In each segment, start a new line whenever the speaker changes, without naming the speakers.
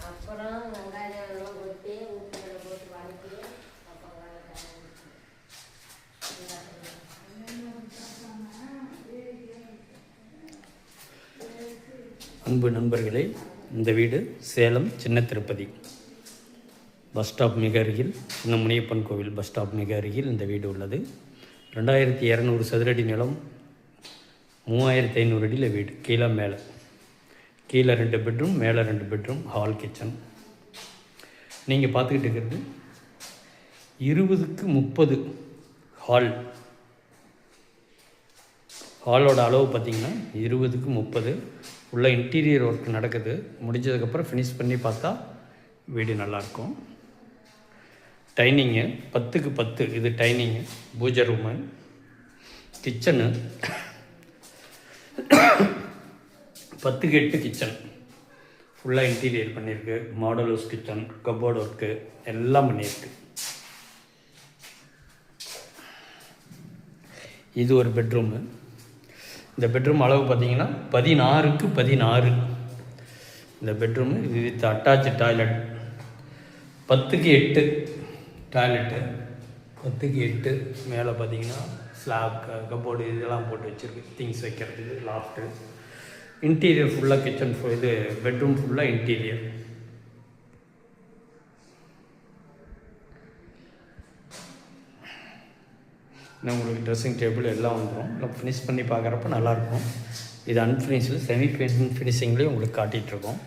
அப்புறம் வெங்காயம் கொட்டி உப்பு போட்டு வதக்கி
அன்பு நண்பர்களே, இந்த வீடு சேலம் சின்ன திருப்பதி பஸ் ஸ்டாப் மிக அருகில், சின்ன முனியப்பன் கோவில் பஸ் ஸ்டாப் மிக அருகில் இந்த வீடு உள்ளது. 2200 சதுரடி நிலம், 3500 அடியில் வீடு. கீழே 2 பெட்ரூம், மேலே 2 பெட்ரூம், ஹால், கிச்சன். நீங்கள் பார்த்துக்கிட்டு இருக்கிறது 20க்கு 30 ஹாலோட அளவு பார்த்திங்கன்னா 20க்கு 30. உள்ள இன்டீரியர் ஒர்க் நடக்குது. முடிஞ்சதுக்கப்புறம் ஃபினிஷ் பண்ணி பார்த்தா வீடு நல்லாயிருக்கும். டைனிங்கு 10க்கு 10, இது டைனிங்கு, பூஜை ரூமு, கிச்சனு 10க்கு 8 கிச்சன். ஃபுல்லாக இன்டீரியர் பண்ணியிருக்கு. Model house kitchen, cupboard work எல்லாம் பண்ணியிருக்கு. இது ஒரு பெட்ரூமு. இந்த பெட்ரூம் அளவு பார்த்திங்கன்னா 16க்கு 16. இந்த பெட்ரூமு இது வித் அட்டாச்சு டாய்லெட். 10க்கு 8 டாய்லெட்டு, 10க்கு 8. மேலே பார்த்திங்கன்னா ஸ்லாப், கப்போர்டு இதெல்லாம் போட்டு வச்சுருக்கு, திங்ஸ் வைக்கிறதுக்கு. லாஃப்ட்டு, இன்டீரியர் ஃபுல்லாக கிச்சன், இது பெட்ரூம் ஃபுல்லாக இன்டீரியர். இன்னும் உங்களுக்கு ட்ரெஸ்ஸிங் டேபிள் எல்லாம் வந்துடும். இல்லை ஃபினிஷ் பண்ணி பார்க்குறப்ப நல்லாயிருக்கும். இது அன்ஃபினிஷில் செமி ஃபினிஷிங்லேயும் உங்களுக்கு காட்டிகிட்ருக்கோம்.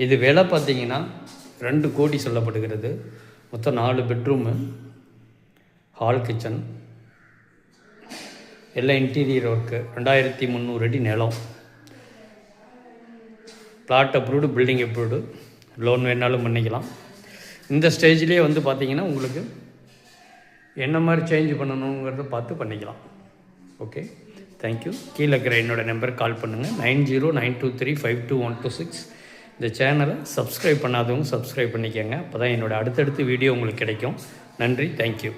இது விலை பார்த்திங்கன்னா 2 கோடி சொல்லப்படுகிறது. மொத்தம் 4 பெட்ரூமு, ஹால், கிச்சன், எல்லாம் இன்டீரியர் ஒர்க்கு. 2300 அடி நிலம். Plot approved, building approved. Loan வேணாலும் பண்ணிக்கலாம். இந்த ஸ்டேஜ்லேயே வந்து பார்த்திங்கன்னா உங்களுக்கு என்ன மாதிரி சேஞ்ச் பண்ணணுங்கிறத பார்த்து பண்ணிக்கலாம். Okay, thank you. கீழே இருக்கிற என்னோடய நம்பருக்கு கால் பண்ணுங்கள். 9092352126. இந்த சேனலை சப்ஸ்கிரைப் பண்ணாதவங்க சப்ஸ்கிரைப் பண்ணிக்கோங்க. அப்போ தான் என்னோடய அடுத்தடுத்து வீடியோ உங்களுக்கு கிடைக்கும். நன்றி, தேங்க்யூ.